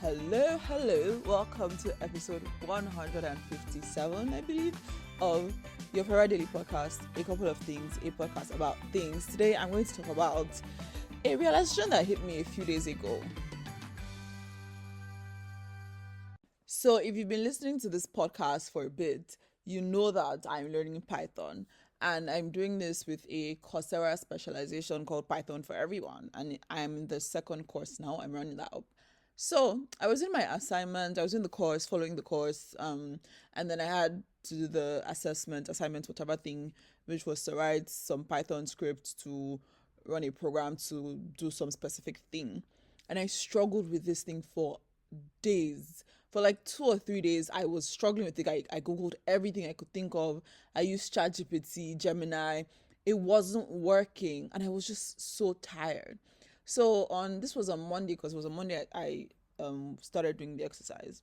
Hello. Welcome to episode 157, I believe, of your favorite daily podcast, A Couple of Things, a podcast about things. Today, I'm going to talk about a realization that hit me a few days ago. So, if you've been listening to this podcast for a bit, you know that I'm learning Python. And I'm doing this with a Coursera specialization called Python for Everyone. And I'm in the second course now. I'm running that up. So I was in my assignment, I was in the course, following the course, and then I had to do the assignment, whatever thing, which was to write some Python script to run a program to do some specific thing. And I struggled with this thing for days. For like 2 or 3 days, I was struggling with it. I Googled everything I could think of. I used ChatGPT, Gemini. It wasn't working, and I was just so tired. So this was on Monday, because it was on Monday I started doing the exercise.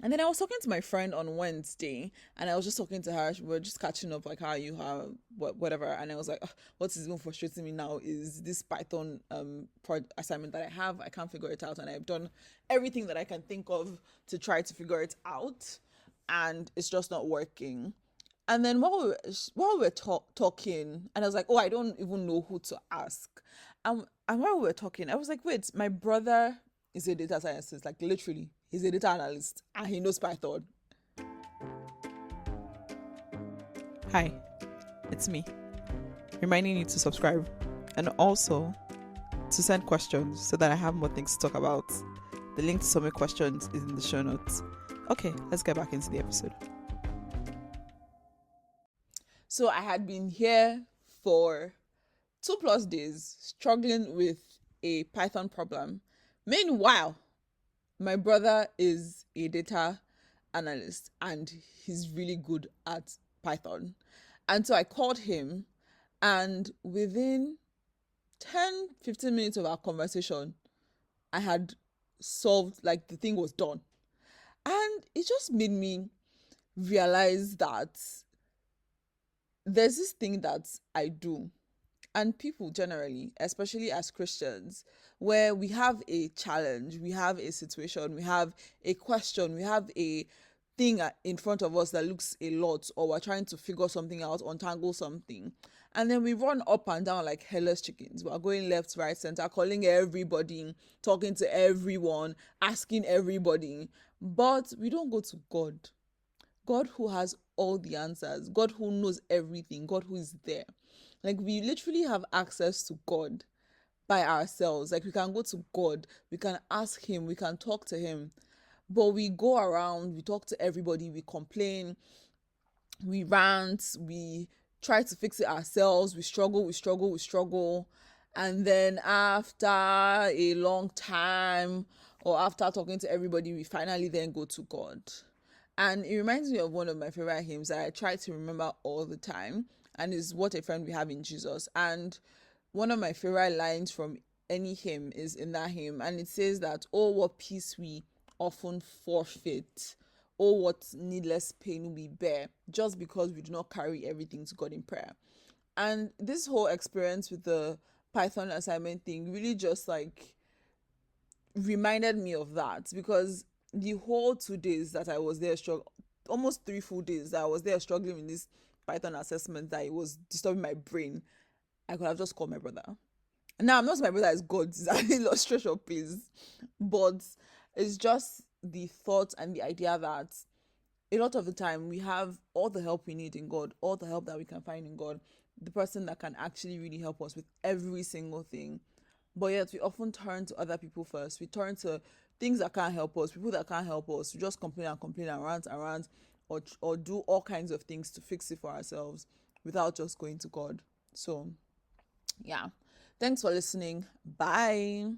And then I was talking to my friend on Wednesday, and I was just talking to her. We were just catching up, like, how you have whatever. And I was like, what is even frustrating me now is this Python assignment that I have. I can't figure it out, and I've done everything that I can think of to try to figure it out, and it's just not working. And then while we were talking, and I was like, I don't even know who to ask. And while we were talking, I was like, wait, my brother is a data scientist, like literally, he's a data analyst, and he knows Python. Hi, it's me, reminding you to subscribe and also to send questions so that I have more things to talk about. The link to submit questions is in the show notes. Okay, let's get back into the episode. So I had been here for 2+ days struggling with a Python problem. Meanwhile, my brother is a data analyst and he's really good at Python. And so I called him, and within 10-15 minutes of our conversation, I had solved, like, the thing was done. And it just made me realize that there's this thing that I do, and people generally, especially as Christians, where we have a challenge, we have a situation, we have a question, we have a thing in front of us that looks a lot, or we're trying to figure something out, untangle something, and then we run up and down like headless chickens. We're going left, right, center, calling everybody, talking to everyone, asking everybody, but we don't go to God. God who has all the answers, God who knows everything, God who is there. Like, we literally have access to God by ourselves. Like, we can go to God, we can ask him, we can talk to him, but we go around, we talk to everybody, we complain, we rant, we try to fix it ourselves, we struggle. And then after a long time, or after talking to everybody, we finally then go to God. And it reminds me of one of my favorite hymns that I try to remember all the time, and is What a Friend We Have in Jesus. And one of my favorite lines from any hymn is in that hymn, and it says that, oh, what peace we often forfeit, oh, what needless pain we bear, just because we do not carry everything to God in prayer. And this whole experience with the Python assignment thing really just like reminded me of that, because the whole 2 days that I was there, almost 3 full days that I was there struggling with this Python assessment, that it was disturbing my brain, I could have just called my brother. Now, I'm not saying my brother is God, it's an illustration, please, but it's just the thought and the idea that a lot of the time we have all the help we need in God, all the help that we can find in God, the person that can actually really help us with every single thing. But yet we often turn to other people first. We turn to things that can't help us, people that can't help us. We just complain and rant, or do all kinds of things to fix it for ourselves without just going to God. So, yeah. Thanks for listening. Bye.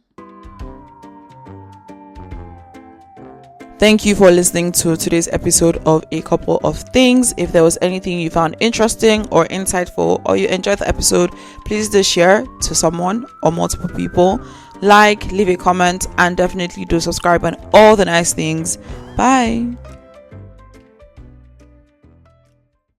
Thank you for listening to today's episode of A Couple of Things. If there was anything you found interesting or insightful, or you enjoyed the episode, please do share to someone or multiple people. Like, leave a comment, and definitely do subscribe and all the nice things. Bye.